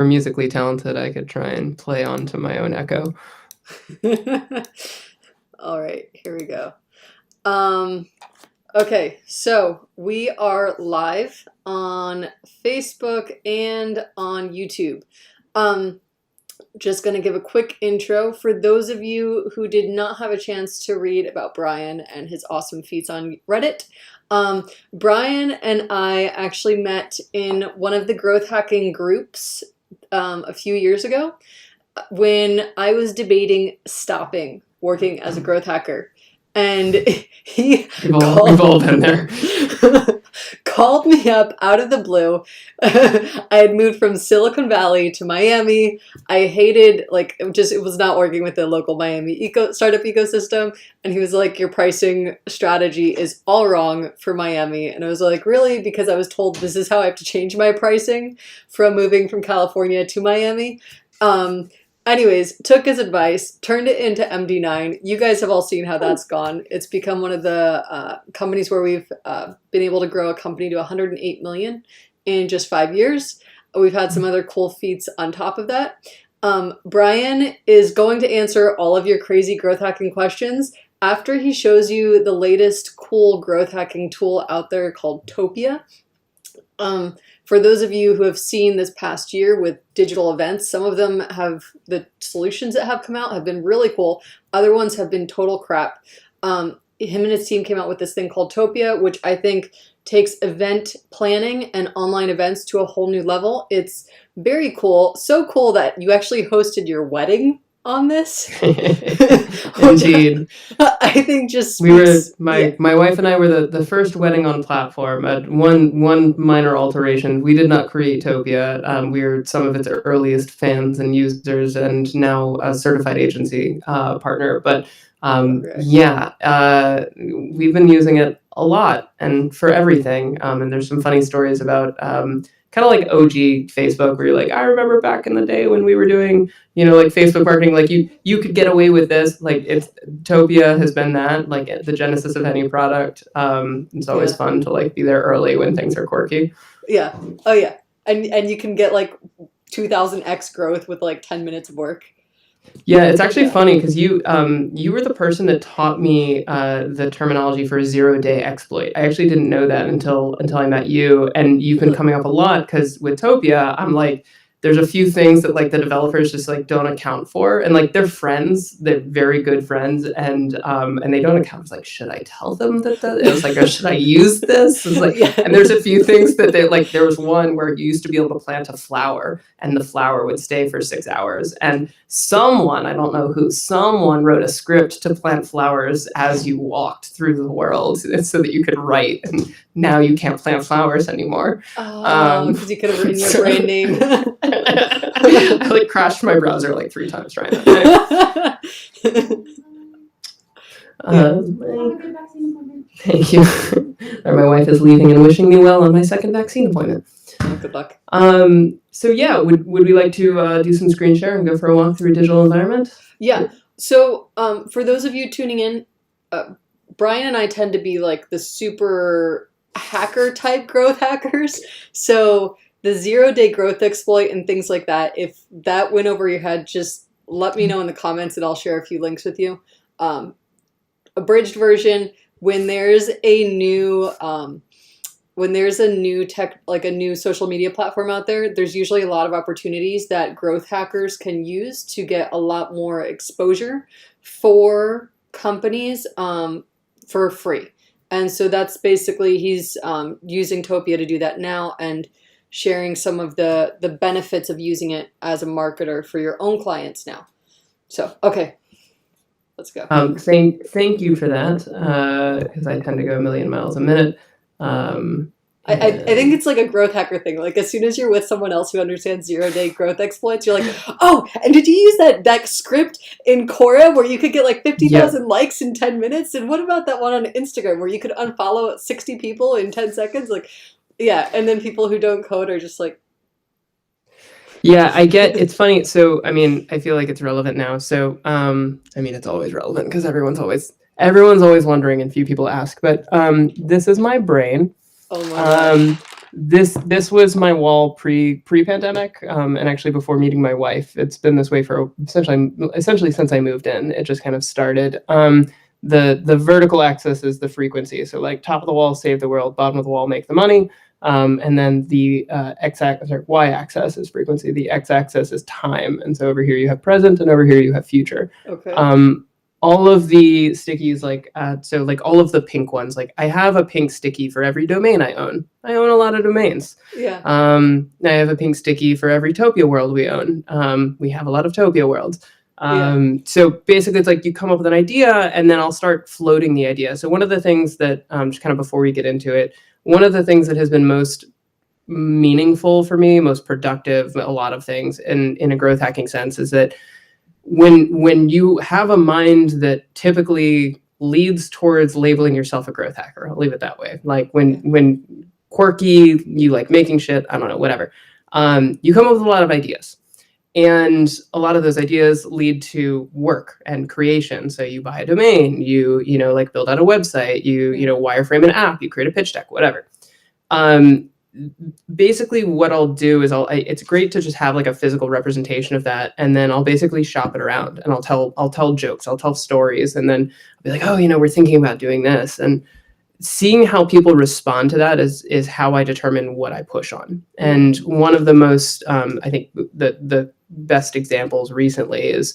musically talented, I could try and play onto my own echo. All right, here we go. Okay, so we are live on Facebook and on YouTube. Just going to give a quick intro for those of you who did not have a chance to read about Brian and his awesome feats on Reddit. Brian and I actually met in one of the growth hacking groups a few years ago when I was debating stopping working as a growth hacker. And he We've all been there. called me up out of the blue. I had moved from Silicon Valley to Miami. I hated, it was not working with the local Miami startup ecosystem. And he was like, your pricing strategy is all wrong for Miami. And I was like, really? Because I was told this is how I have to change my pricing from moving from California to Miami. Anyways, took his advice, turned it into MD9. You guys have all seen how that's gone. It's become one of the companies where we've been able to grow a company to 108 million in just 5 years. We've had some other cool feats on top of that. Brian is going to answer all of your crazy growth hacking questions after he shows you the latest cool growth hacking tool out there called Topia. For those of you who have seen this past year with digital events, some of them the solutions that have come out have been really cool. Other ones have been total crap. Him and his team came out with this thing called Topia, which I think takes event planning and online events to a whole new level. It's very cool. So cool that you actually hosted your wedding on this. Indeed. I think just my wife and I were the first wedding on platform. One minor alteration. We did not create Topia. We are some of its earliest fans and users, and now a certified agency partner. But we've been using it a lot and for everything. And there's some funny stories about kind of like OG Facebook, where you're like, I remember back in the day when we were doing, like Facebook marketing, like you could get away with this. Like Topia has been that, like the genesis of any product. It's always fun to like be there early when things are quirky. Yeah. Oh yeah. And you can get like 2000x growth with like 10 minutes of work. Yeah, it's actually funny because you were the person that taught me the terminology for 0-day exploit. I actually didn't know that until I met you, and you've been coming up a lot because with Topia, I'm like, there's a few things that like the developers just like don't account for, and like they're friends, they're very good friends, and they don't account. It's like, should I tell them that? It was like, oh, should I use this? It's like, and there's a few things that they like. There was one where you used to be able to plant a flower, and the flower would stay for 6 hours, and someone, I don't know who, someone wrote a script to plant flowers as you walked through the world, so that you could write. And now you can't plant flowers anymore. Oh, because you could have written your brand name. I like crashed my browser like 3 times trying that. Thank you. My wife is leaving and wishing me well on my second vaccine appointment. Good luck. So yeah, would we like to do some screen share and go for a walk through a digital environment? Yeah. So for those of you tuning in, Brian and I tend to be like the super hacker type growth hackers. So the 0-day growth exploit and things like that, if that went over your head, just let me know in the comments and I'll share a few links with you. Abridged version, when there's a new tech, like a new social media platform out there, there's usually a lot of opportunities that growth hackers can use to get a lot more exposure for companies for free. And so that's basically, he's using Topia to do that now and sharing some of the benefits of using it as a marketer for your own clients now. So, okay, let's go. Thank you for that, because I tend to go a million miles a minute. I think it's like a growth hacker thing. Like as soon as you're with someone else who understands 0-day growth exploits, you're like, oh, and did you use that script in Quora where you could get like 50,000 likes in 10 minutes? And what about that one on Instagram where you could unfollow 60 people in 10 seconds? Like, yeah, and then people who don't code are just like... Yeah, I get, it's funny. So, I mean, I feel like it's relevant now. So, I mean, it's always relevant because everyone's always wondering and few people ask. But this is my brain. Oh my God. This was my wall pre-pandemic, and actually before meeting my wife. It's been this way for essentially since I moved in. It just kind of started. The vertical axis is the frequency. So like top of the wall, save the world. Bottom of the wall, make the money. And then the y-axis is frequency. The x-axis is time. And so over here you have present, and over here you have future. Okay. All of the stickies, so like all of the pink ones, like I have a pink sticky for every domain I own. I own a lot of domains. Yeah. I have a pink sticky for every Topia world we own. We have a lot of Topia worlds. So basically it's like you come up with an idea and then I'll start floating the idea. So one of the things that, just kind of before we get into it, one of the things that has been most meaningful for me, most productive, a lot of things in a growth hacking sense, is that when you have a mind that typically leads towards labeling yourself a growth hacker, I'll leave it that way. Like when quirky, you like making shit, I don't know, whatever. You come up with a lot of ideas. And a lot of those ideas lead to work and creation. So you buy a domain, you like build out a website, you wireframe an app, you create a pitch deck, whatever. Basically what I'll do is it's great to just have like a physical representation of that. And then I'll basically shop it around and I'll tell jokes, I'll tell stories. And then I'll be like, oh, we're thinking about doing this. And seeing how people respond to that is how I determine what I push on. And one of the most, I think the best examples recently is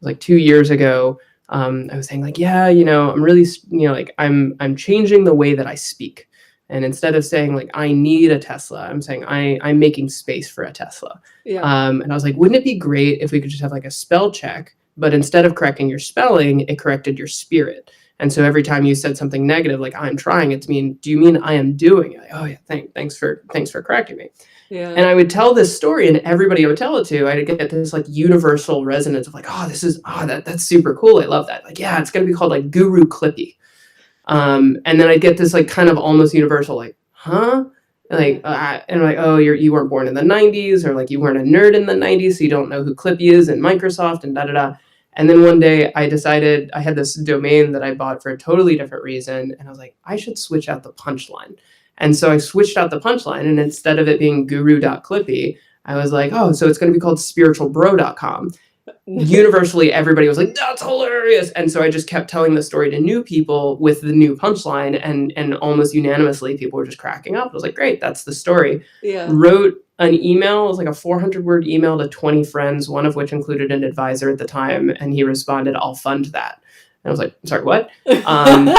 like 2 years ago. I was saying like, yeah, I'm really, like I'm changing the way that I speak. And instead of saying like, I need a Tesla, I'm saying I'm making space for a Tesla. Yeah. And I was like, wouldn't it be great if we could just have like a spell check, but instead of correcting your spelling, it corrected your spirit. And so every time you said something negative, like I'm trying it to mean, do you mean I am doing it? Like, oh yeah, thanks for correcting me. Yeah. And I would tell this story and everybody I would tell it to, I'd get this like universal resonance of like, oh, that's super cool. I love that. Like, yeah, it's going to be called like Guru Clippy. And then I get this like kind of almost universal, like, huh? Like, and like, oh, you weren't born in the 90s, or like you weren't a nerd in the 90s, so you don't know who Clippy is and Microsoft and da-da-da. And then one day I decided I had this domain that I bought for a totally different reason. And I was like, I should switch out the punchline. And so I switched out the punchline, and instead of it being guru.clippy, I was like, oh, so it's going to be called spiritualbro.com. Universally, everybody was like, that's hilarious. And so I just kept telling the story to new people with the new punchline, and almost unanimously people were just cracking up. I was like, great, that's the story. Yeah. Wrote an email, it was like a 400-word email to 20 friends, one of which included an advisor at the time, and he responded, I'll fund that. And I was like, sorry, what? And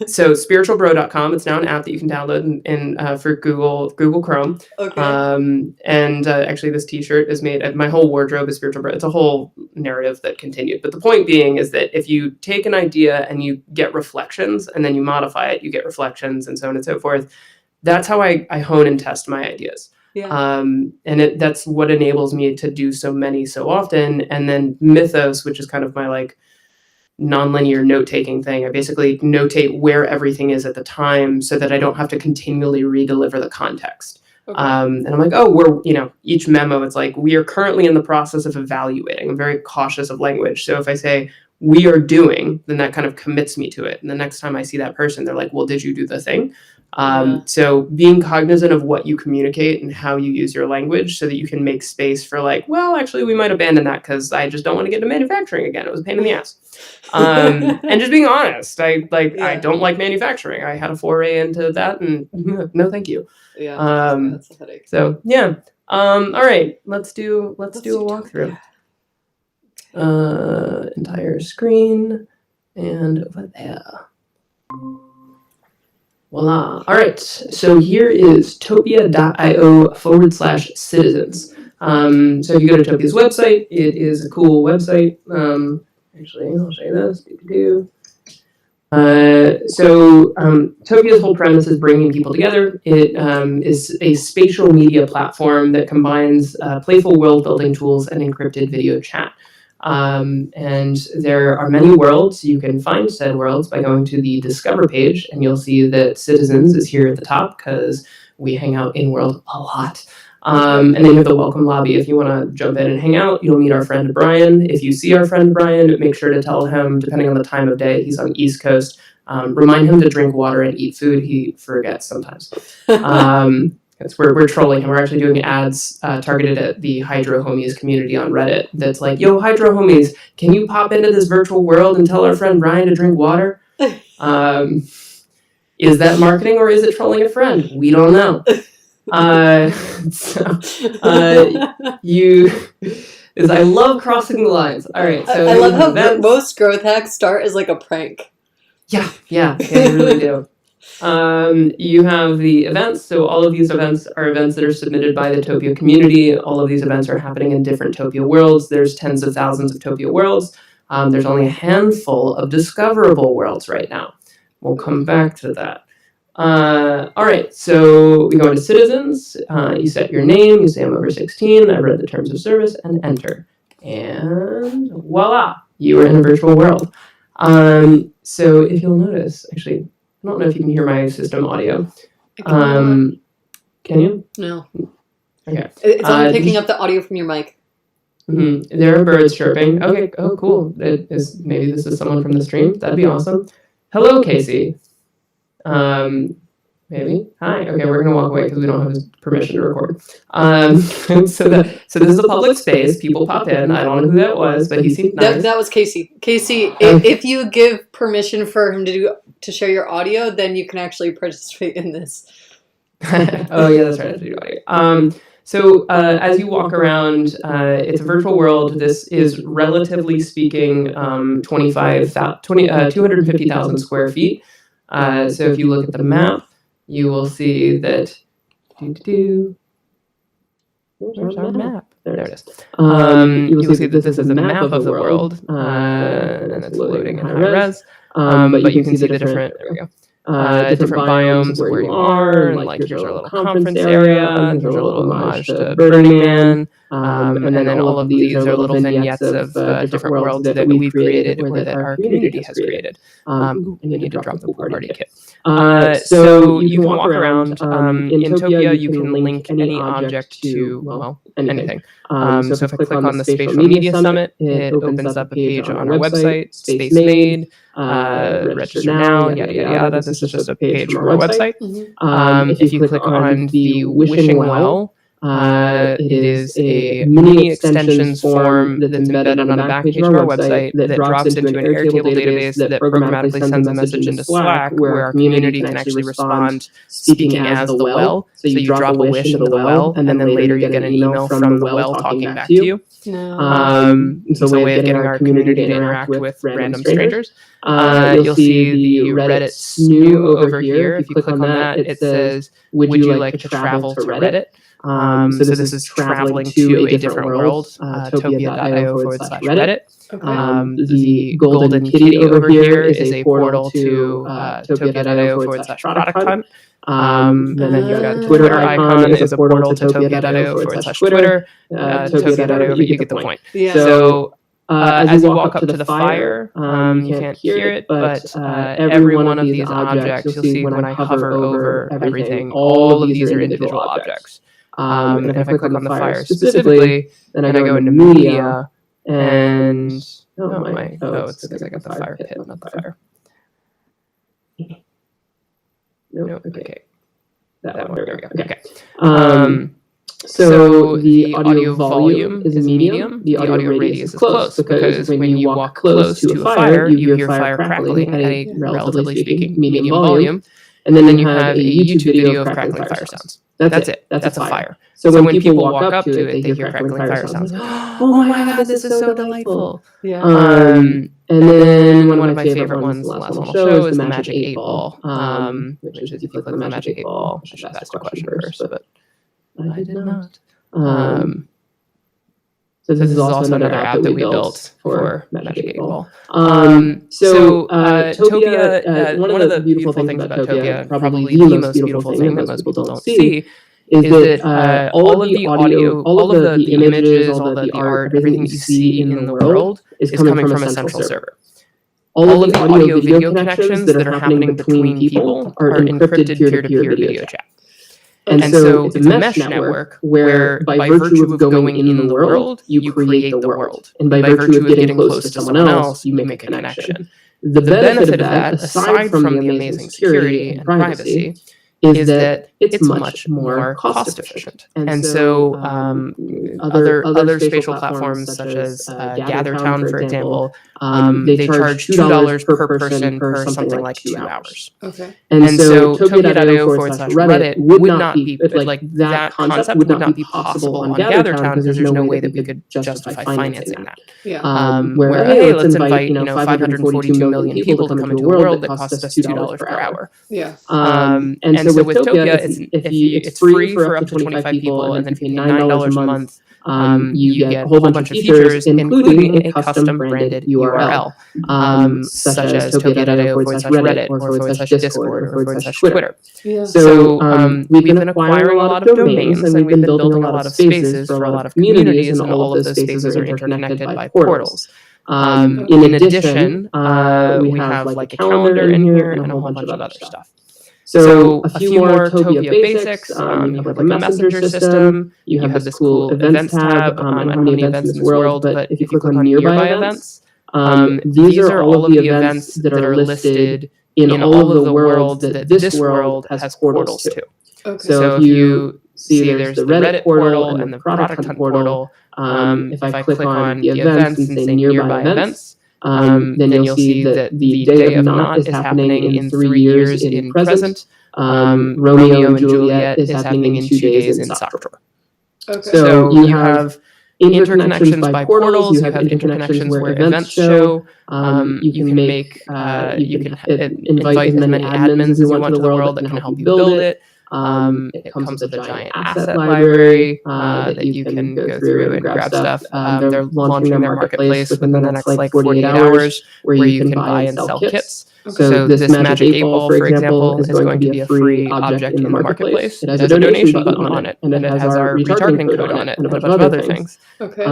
so spiritualbro.com, it's now an app that you can download in for Google Chrome. Okay. And actually this t-shirt is made, my whole wardrobe is Spiritual Bro. It's a whole narrative that continued. But the point being is that if you take an idea and you get reflections and then you modify it, you get reflections and so on and so forth. That's how I hone and test my ideas. Yeah. And that's what enables me to do so many so often. And then Mythos, which is kind of my like nonlinear note-taking thing. I basically notate where everything is at the time so that I don't have to continually redeliver the context. Okay. And I'm like, oh, each memo, it's like, we are currently in the process of evaluating. I'm very cautious of language. So if I say, we are doing, then that kind of commits me to it. And the next time I see that person, they're like, well, did you do the thing? So being cognizant of what you communicate and how you use your language so that you can make space for like, well, actually, we might abandon that because I just don't want to get into manufacturing again. It was a pain in the ass. And just being honest, I don't like manufacturing. I had a foray into that and no, thank you. Yeah, that's a headache. So yeah. All right, let's do a walkthrough. Entire screen and over there. Voila. All right. So here is topia.io/citizens. So if you go to Topia's website, it is a cool website. Actually, I'll show you this. Topia's whole premise is bringing people together. It is a spatial media platform that combines playful world-building tools and encrypted video chat. And there are many worlds. You can find said worlds by going to the Discover page, and you'll see that Citizens is here at the top because we hang out in world a lot. And then you have the welcome lobby. If you want to jump in and hang out, you'll meet our friend Brian. If you see our friend Brian, make sure to tell him, depending on the time of day, he's on East Coast, Remind him to drink water and eat food. He forgets sometimes. We're trolling him. We're actually doing ads targeted at the Hydro Homies community on Reddit. That's like, yo, Hydro Homies, can you pop into this virtual world and tell our friend Ryan to drink water? Is that marketing or is it trolling a friend? We don't know. I love crossing the lines. All right, so I love how most growth hacks start as like a prank. Yeah, they really do. You have the events. So all of these events are events that are submitted by the Topia community. All of these events are happening in different Topia worlds. There's tens of thousands of Topia worlds. There's only a handful of discoverable worlds right now. We'll come back to that. All right, so we go into citizens. You set your name. You say I'm over 16. I've read the terms of service and enter. And voila, you are in a virtual world. So if you'll notice, actually, I don't know if you can hear my system audio. Can you? No. Okay. It's only picking up the audio from your mic. Mm-hmm. There are birds chirping. Okay. Oh, cool. Maybe this is someone from the stream. That'd be awesome. Hello, Casey. Maybe. Hi. Okay, we're gonna walk away because we don't have his permission to record. So this is a public space. People pop in. I don't know who that was, but he seemed nice. That was Casey. Casey, if you give permission for him to share your audio, then you can actually participate in this. Oh yeah, that's right. I have to do audio. So as you walk around, it's a virtual world. This is relatively speaking 250,000 square feet. So if you look at the map, you will see that. Where's our map? There it is. You will see that this is a map of the world, and it's loading in high res. But you can see the different. There we go. Different biomes where you are, and like here's our little conference area, and here's our little homage to Burning Man, and then all of these are little vignettes of different worlds that we've created or that our community has created. And you need to drop the party kit. So you can walk around. In Topia, you can link any object to, well, anything. So if I click on the Spatial Media Summit, it opens up a page on our website, Space Made, register now, yada, yada, yada. This is just a page from our website. If you click on the Wishing Well, it is a mini extensions form that's embedded on the back page of our website that drops into an Airtable database that programmatically sends a message into Slack where our community can actually respond speaking as the well. So you drop a wish into the well, and then later you get an email from the well talking back to you. It's a way of getting our community to interact with random strangers. You'll see the Reddit SNU over here. If you click on that, it says, would you like to travel to Reddit? So this is traveling to a different world, topia.io/Reddit. The golden kitty over here is a portal to topia.io/product hunt. And then you've got Twitter icon is a portal to topia.io/Twitter. Topia.io, you get the point. Yeah. So as you walk up to the fire, you can't hear it, but every one of these objects, you'll see when I hover over everything, all of these are individual objects. And if I click on the fire specifically, then I go into media, and it's because I got the fire pit, not the fire. No, okay. That one, there we go. Okay. So the audio volume is medium, the audio radius is close, because when you walk close to a fire, you hear fire crackling at a, relatively speaking, medium volume, and then you have a YouTube video of crackling fire sounds. That's it. That's a fire. So when people walk up to it, they hear crackling fire sounds. Oh my god, this is so delightful. Yeah. And then one of my favorite ones, the last one I'll show, is the Magic 8 Ball. Which is, if you click on the Magic 8 Ball, I should ask a question first, but I did not. So this is also another app that we built for Magic 8 Ball. So Topia, one of the beautiful things about Topia, probably the most beautiful thing that most people don't see, is that all of the audio, all of the images, all of the art, everything that you see in the world is coming from a central server. All of the audio-video connections that are happening between people are encrypted peer-to-peer video chat. And so it's a mesh network where, by virtue of going in the world, you create the world. And by virtue of getting close to someone else, you make a connection. The benefit of that, aside from the amazing security and privacy, is that it's much more cost efficient. And so other spatial platforms such as GatherTown, for example, they charge $2 per person per something like 2 hours. Okay. And so Topia.io/Reddit would not be, like, that concept would not be possible on GatherTown because there's no way that we could justify financing that. Yeah. Where, hey, let's invite, 542 million people to come into a world that costs us $2 per hour. Yeah. And so with Topia, it's free for up to 25 people, and then if you pay $9 a month, you get a whole bunch of features, including a custom branded URL, such as Topia.io/Reddit or /Discord or /Twitter. Yeah. So we've been acquiring a lot of domains, and we've been building a lot of spaces for a lot of communities, and all of those spaces are interconnected by portals. In addition, we have like a calendar in here and a whole bunch of other stuff. So a few more Topia basics. You have like a messenger system. You have this cool events tab. I don't have any events in this world, but if you click on nearby events, these are all of the events that are listed in all of the worlds that this world has portals to. Okay. So if you see there's the Reddit portal and the product hunt portal, if I click on the events and say nearby events, then you'll see that the Day of Not is happening in 3 years in present. Romeo and Juliet is happening in 2 days in Socktor. Okay. So you have interconnections by portals, you have interconnections where events show. You can make, you can invite as many admins as you want to the world that can help you build it. It comes with a giant asset library that you can go through and grab stuff. They're launching their marketplace within the next like 48 hours where you can buy and sell kits. So this Magic 8 Ball, for example, is going to be a free object in the marketplace. It has a donation button on it, and it has our retargeting code on it, and a bunch of other things. Okay.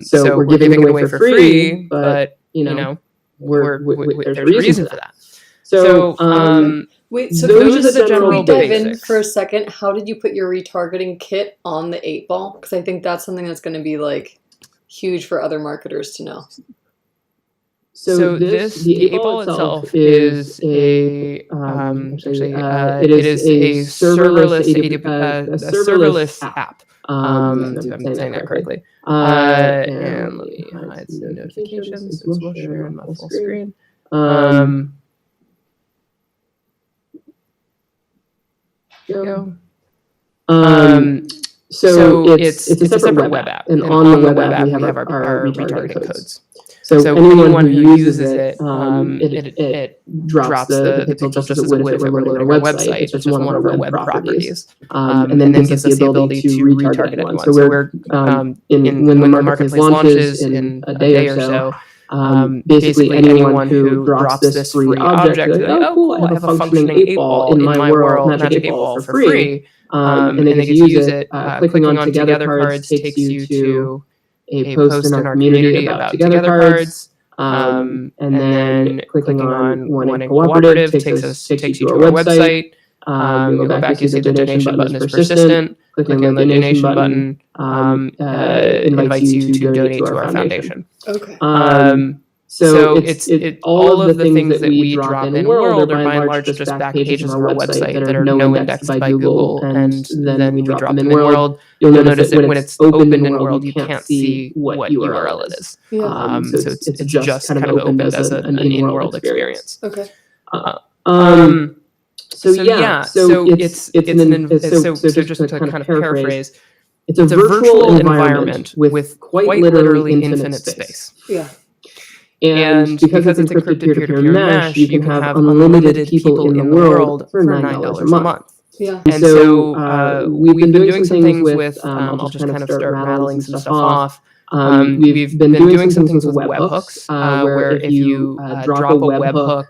So we're giving it away for free, but there's a reason for that. So wait, so those can are the general dive in basics. for a second? How did you put your retargeting kit on the 8 Ball? Because I think that's something that's going to be like huge for other marketers to know. So the 8 Ball itself is a it is a serverless app. If I'm saying that correctly. And let me hide some notifications since we'll share on my full screen. Go. So it's a separate web app, and on the web app we have our retargeting codes. So anyone who uses it, it drops the pixel just as it would if it were loading our website. It's just one of our web properties, and then gives us the ability to retarget anyone. So we're when the marketplace launches in a day or so. Basically, anyone who drops this free object, like, oh cool, I have a functioning 8 Ball in my world, Magic 8 Ball for free, and they can use it. Clicking on Together cards takes you to a post in our community about Together cards, and then clicking on One in Cooperative takes you to our website. You go back, you see the donation button is persistent. Clicking on the donation button invites you to donate to our foundation. Okay. So it's all of the things that we drop in world are by and large just back pages of our website that are no indexed by Google, and then we drop them in world. You'll notice that when it's opened in world, you can't see what URL it is. Yeah. So it's just kind of opened as an in-world experience. Okay. So just to kind of paraphrase, it's a virtual environment with quite literally infinite space. Yeah. And because it's encrypted peer-to-peer mesh, you can have unlimited people in the world for $9 a month. Yeah. And so we've been doing some things with, I'll just kind of start rattling some stuff off. We've been doing some things with webhooks, where if you drop a webhook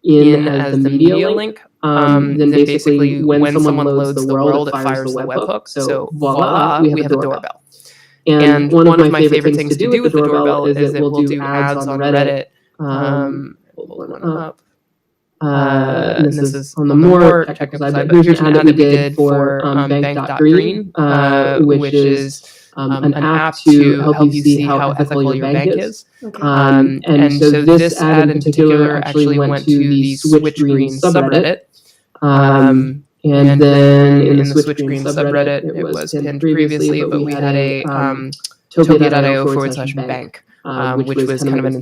in as the media link, then basically when someone loads the world, it fires the webhook. So voila, we have a doorbell. And one of my favorite things to do with the doorbell is that we'll do ads on Reddit. We'll pull one up. And this is on the more technical side, but here's an ad that we did for bank.green, which is an app to help you see how ethical your bank is. Okay. And so this ad in particular actually went to the Switch Green subreddit. And then in the Switch Green subreddit, it was pinned previously, but we had a Topia.io/bank, which was kind of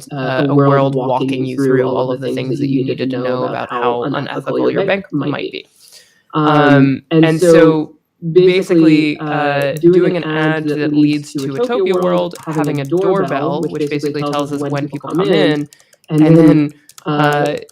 a world walking you through all of the things that you needed to know about how unethical your bank might be. And so basically, doing an ad that leads to a Topia world, having a doorbell, which basically tells us when people come in, and then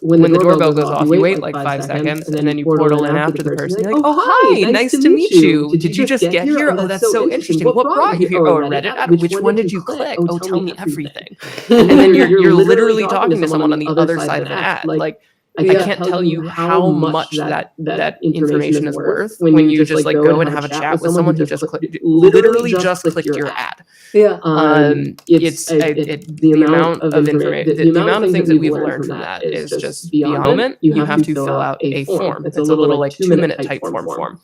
when the doorbell goes off, you wait like 5 seconds, and then you portal in after the person. You're like, "Oh, hi, nice to meet you. Did you just get here? Oh, that's so interesting. What brought you here? Oh, a Reddit ad. Which one did you click? Oh, tell me everything." And then you're literally talking to someone on the other side of an ad. Like, I can't tell you how much that information is worth when you just like go and have a chat with someone who just literally just clicked your ad. Yeah. It's the amount of information, the amount of things that we've learned from that is just beyond the moment. You have to fill out a form. It's a little like 2-minute type form.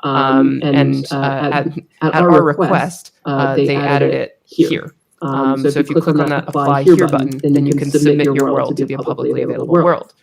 And at our request, they added it here. So if you click on that apply here button, then you can submit your world to be a publicly available world.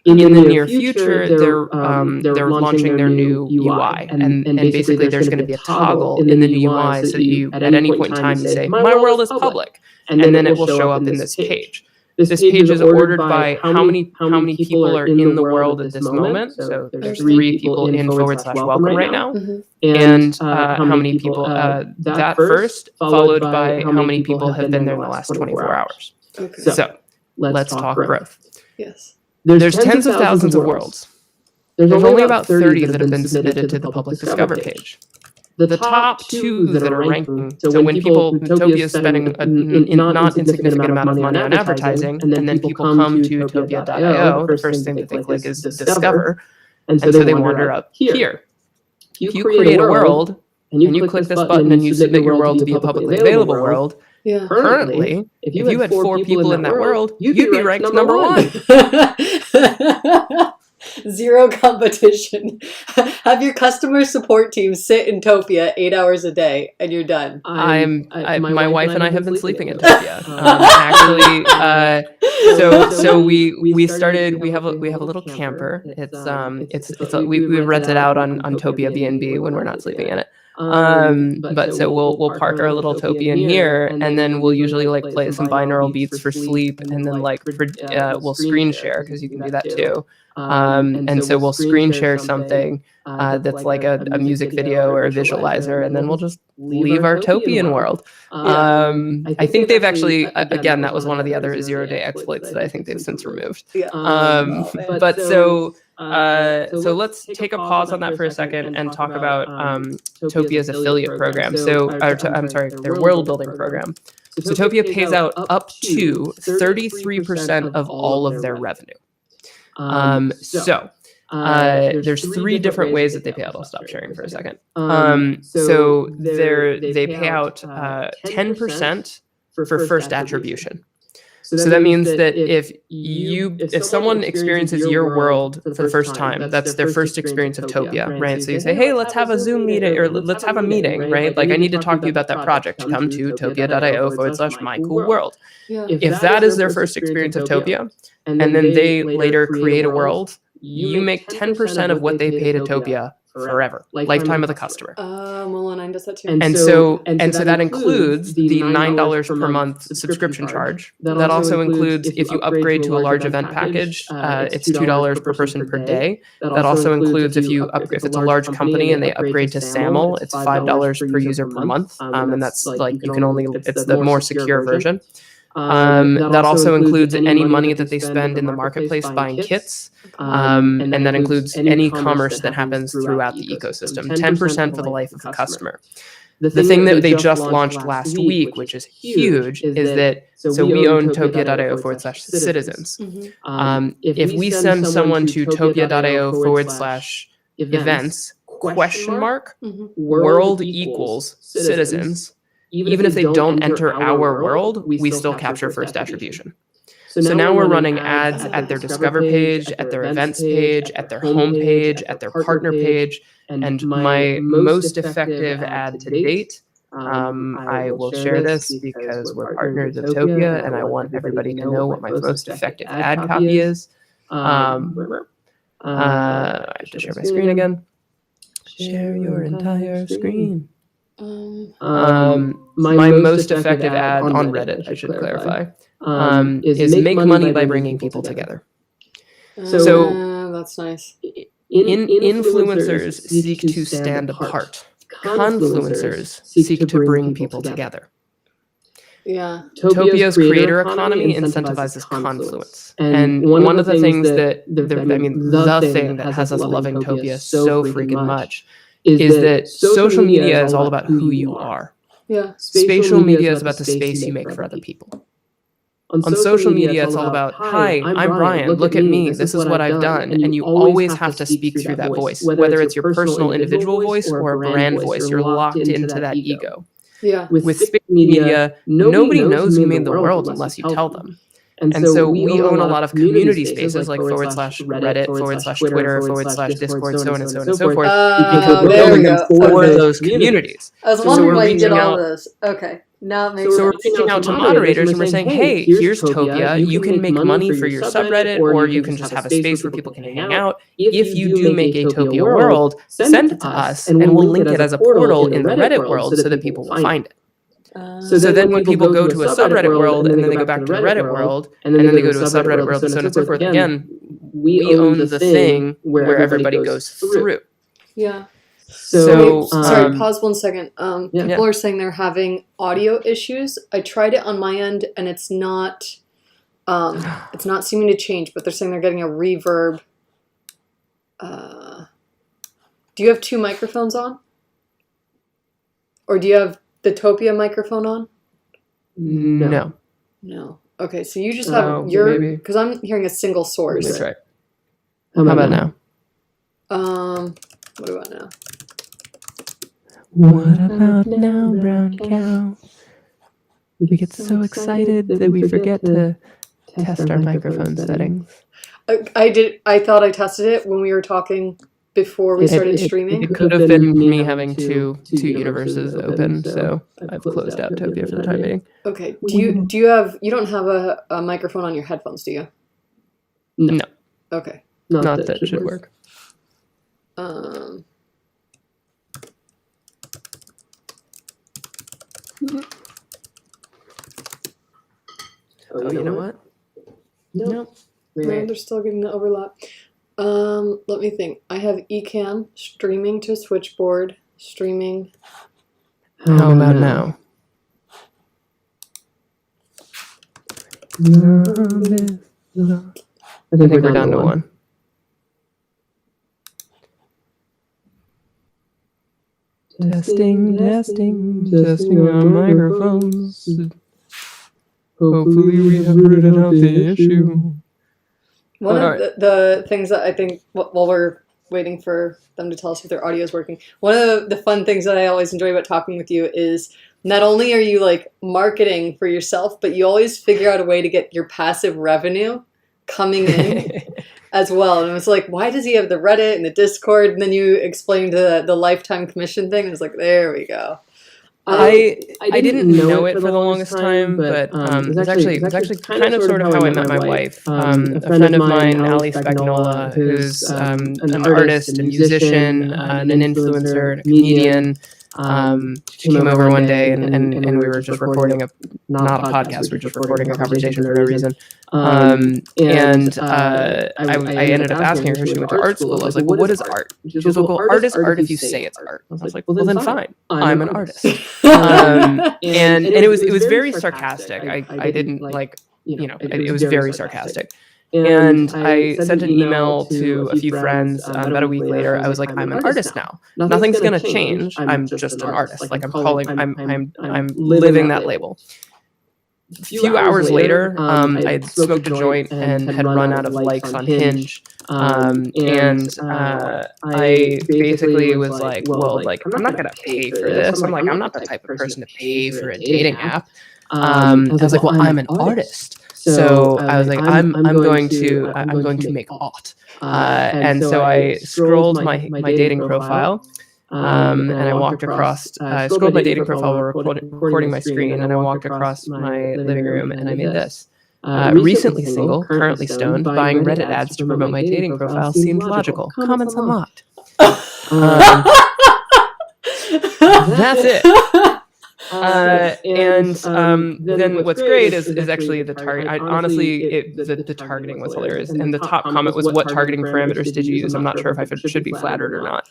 In the near future, they're launching their new UI, and basically there's going to be a toggle in the new UI so that you, at any point in time, you say, "My world is public," and then it will show up in this page. This page is ordered by how many people are in the world at this moment. So there's 3 people in /welcome right now, and how many people that first, followed by how many people have been there in the last 24 hours. Okay. So let's talk growth. Yes. There's tens of thousands of worlds. There's only about 30 that have been submitted to the public discover page. The top 2 that are ranking, so when Topia is spending a not insignificant amount of money on advertising, and then people come to Topia.io, the first thing that they click is discover, and so they wander up here. If you create a world, and you click this button and you submit your world to be a publicly available world, Yeah. currently, if you had 4 people in that world, you'd be ranked number 1. Zero competition. Have your customer support team sit in Topia 8 hours a day, and you're done. My wife and I have been sleeping in Topia. So we started. We have a little camper. We rent it out on Topia B&B when we're not sleeping in it. But so we'll park our little Topia in here, and then we'll usually like play some binaural beats for sleep, and then like we'll screen share, because you can do that too. And so we'll screen share something that's like a music video or a visualizer, and then we'll just leave our Topian world. I think they've actually, again, that was one of the other 0-day exploits that I think they've since removed. But so let's take a pause on that for a second and talk about Topia's affiliate program. I'm sorry, their world building program. So Topia pays out up to 33% of all of their revenue. There's 3 different ways that they pay out. I'll stop sharing for a second. So they pay out 10% for first attribution. So that means that if someone experiences your world for the first time, that's their first experience of Topia, right? So you say, "Hey, let's have a Zoom meeting, or let's have a meeting," right? Like, I need to talk to you about that project. Come to Topia.io/mycoolworld. If that is their first experience of Topia, and then they later create a world, you make 10% of what they pay to Topia forever, lifetime of the customer. Molo9 does that too. And so that includes the $9 per month subscription charge. That also includes, if you upgrade to a large event package, it's $2 per person per day. That also includes if it's a large company and they upgrade to SAML, it's $5 per user per month. And that's like, it's the more secure version. That also includes any money that they spend in the marketplace buying kits, and that includes any commerce that happens throughout the ecosystem. 10% for the life of the customer. The thing that they just launched last week, which is huge, is that we own Topia.io/citizens. If we send someone to Topia.io/events (world equals citizens), even if they don't enter our world, we still capture first attribution. So now we're running ads at their Discover page, at their events page, at their home page, at their partner page. And my most effective ad to date I will share this because we're partners of Topia, and I want everybody to know what my most effective ad copy is. I have to share my screen again. Share your entire screen. My most effective ad on Reddit, I should clarify, is make money by bringing people together. So that's nice. Influencers seek to stand apart. Confluencers seek to bring people together. Yeah. Topia's creator economy incentivizes confluence. And one of the things that, the thing that has us loving Topia so freaking much is that social media is all about who you are. Yeah. Spatial media is about the space you make for other people. On social media, it's all about, hi, I'm Brian, look at me, this is what I've done. And you always have to speak through that voice, whether it's your personal individual voice or a brand voice. You're locked into that ego. Yeah. With spatial media, nobody knows who made the world unless you tell them. And so we own a lot of community spaces like /Reddit, /Twitter, /Discord, so on and so on and so forth. There we go. For those communities. I was wondering why you did all this. Okay. Now it makes sense. So we're reaching out to moderators and we're saying, hey, here's Topia. You can make money for your subreddit, or you can just have a space where people can hang out. If you do make a Topia world, send it to us and we'll link it as a portal in the Reddit world so that people will find it. So then when people go to a subreddit world and then they go back to the Reddit world and then they go to a subreddit world and so on and so forth, again, we own the thing where everybody goes through. Yeah. So sorry, pause 1 second. Yeah. People are saying they're having audio issues. I tried it on my end and it's not seeming to change, but they're saying they're getting a reverb. Do you have 2 microphones on? Or do you have the Topia microphone on? No. No. Okay, so you just have your, because I'm hearing a single source. That's right. How about now? What about now? What about now, brown cow? We get so excited that we forget to test our microphone settings. I thought I tested it when we were talking before we started streaming. It could have been me having two universes open, so I've closed out Topia for the time being. Okay. You don't have a microphone on your headphones, do you? No. Okay. Not that should work. Oh, you know what? Nope. No, they're still getting the overlap. Let me think. I have Ecamm streaming to Switchboard, streaming. How about now? I think we're down to 1. Testing our microphones. Hopefully we have rooted out the issue. One of the things that I think, while we're waiting for them to tell us if their audio is working, one of the fun things that I always enjoy about talking with you is not only are you like marketing for yourself, but you always figure out a way to get your passive revenue coming in as well. And it was like, why does he have the Reddit and the Discord? And then you explained the lifetime commission thing. And it's like, there we go. I didn't know it for the longest time, but it's actually kind of sort of how I met my wife. A friend of mine, Ali Spagnola, who's an artist, a musician, an influencer, and a comedian. She came over one day and we were just recording not a podcast, we were just recording a conversation for no reason. I ended up asking her, she went to art school. I was like, well, what is art? She was like, well, art is art if you say it's art. I was like, well, then fine. I'm an artist. And it was very sarcastic. I didn't like, it was very sarcastic. And I sent an email to a few friends about a week later. I was like, I'm an artist now. Nothing's going to change. I'm just an artist. Like I'm living that label. A few hours later, I had smoked a joint and had run out of likes on Hinge. I basically was like, well, like, I'm not going to pay for this. I'm like, I'm not the type of person to pay for a dating app. I was like, well, I'm an artist. So I was like, I'm going to make art. And so I scrolled my dating profile, And I walked across, I scrolled my dating profile while recording my screen, and I walked across my living room, and I made this. Recently single, currently stoned, buying Reddit ads to promote my dating profile seemed logical. Comments unlocked. That's it. Then what's great is actually the target. Honestly, the targeting was hilarious, and the top comment was, "What targeting parameters did you use? I'm not sure if I should be flattered or not."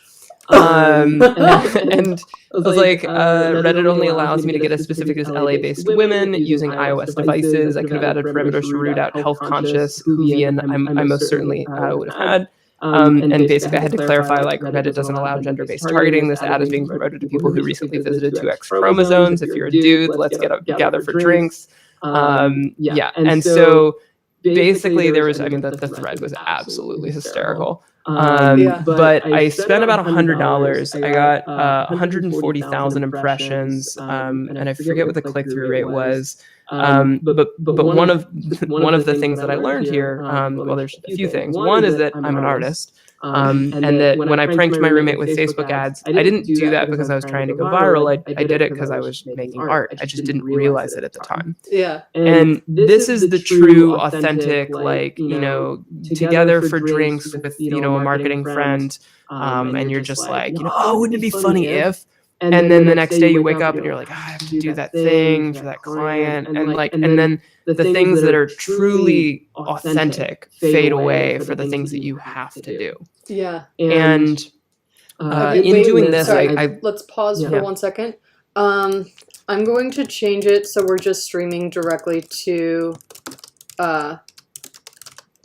And I was like, Reddit only allows me to get as specific as LA-based women using iOS devices. I could have added parameters to root out health-conscious, Whovian. I most certainly would have had. And basically, I had to clarify, like, Reddit doesn't allow gender-based targeting. This ad is being promoted to people who recently visited 2X chromosomes. If you're a dude, let's gather for drinks. And so basically, there was, I mean, the thread was absolutely hysterical. But I spent about $100. I got 140,000 impressions, and I forget what the click-through rate was. But one of the things that I learned here, well, there's a few things. One is that I'm an artist, and that when I pranked my roommate with Facebook ads, I didn't do that because I was trying to go viral. I did it because I was making art. I just didn't realize it at the time. Yeah. And this is the true, authentic, like, together for drinks with, a marketing friend, and you're just like, oh, wouldn't it be funny if? And then the next day you wake up and you're like, I have to do that thing for that client. And then the things that are truly authentic fade away for the things that you have to do. Yeah. And in doing this, let's pause for 1 second. I'm going to change it so we're just streaming directly to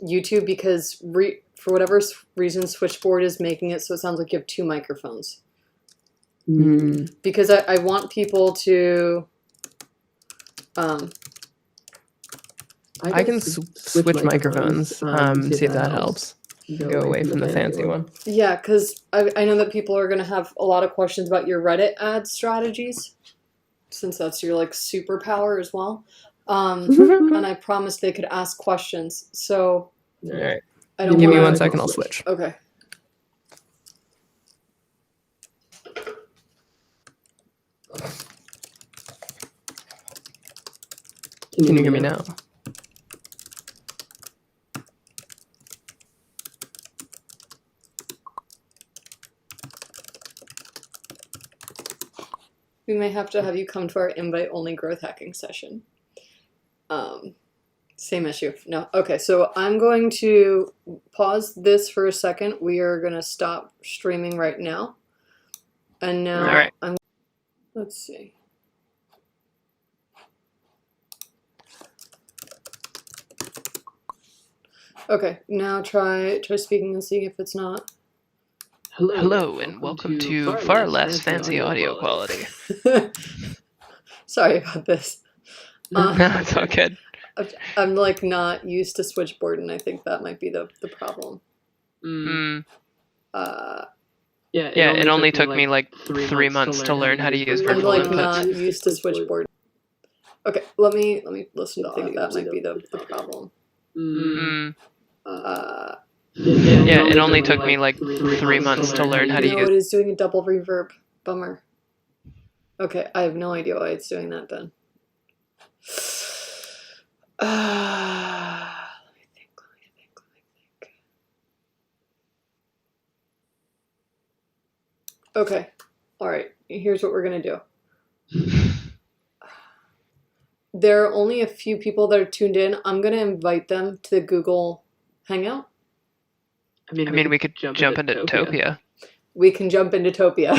YouTube because for whatever reason, Switchboard is making it so it sounds like you have two microphones. Because I want people to I can switch microphones, see if that helps. Go away from the fancy one. Yeah, because I know that people are going to have a lot of questions about your Reddit ad strategies, since that's your like superpower as well. And I promised they could ask questions. So all right. Give me 1 second, I'll switch. Okay. Can you hear me now? We may have to have you come to our invite-only growth hacking session. Same issue. No. Okay, so I'm going to pause this for a second. We are going to stop streaming right now. And now all right. Let's see. Okay, now try speaking and seeing if it's not. Hello, and welcome to far less fancy audio quality. Sorry about this. No, it's all good. I'm like not used to Switchboard, and I think that might be the problem. It only took me like 3 months to learn how to use virtual I'm inputs. not used to Switchboard. Okay, let me listen to audio. That might be the problem. It only took me like 3 months to learn how to use. It is doing a double reverb. Bummer. Okay, I have no idea why it's doing that then. Let me think. Okay, all right, here's what we're gonna do. There are only a few people that are tuned in. I'm gonna invite them to the Google Hangout. I mean, we could jump into Topia. We can jump into Topia.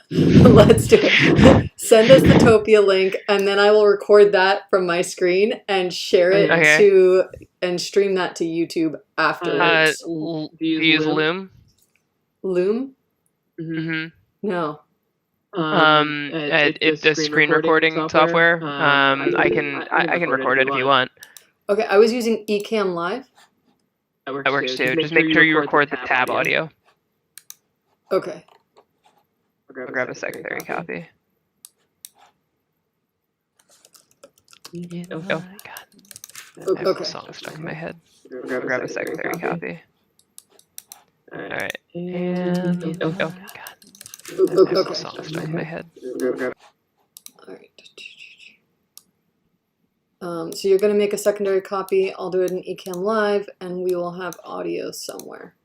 Let's do it. Send us the Topia link, and then I will record that from my screen and share it and stream that to YouTube afterwards. Do you use Loom? Loom? Mm-hmm. No. It's a screen recording software. I can record it if you want. Okay, I was using Ecamm Live. That works too. Just make sure you record the tab audio. Okay. I'll grab a secondary copy. Oh my god. Okay. The song stuck in my head. Grab a secondary copy. Alright. And oh my god. I have Okay. the song stuck in my head. All right. So you're going to make a secondary copy. I'll do it in Ecamm Live, and we will have audio somewhere.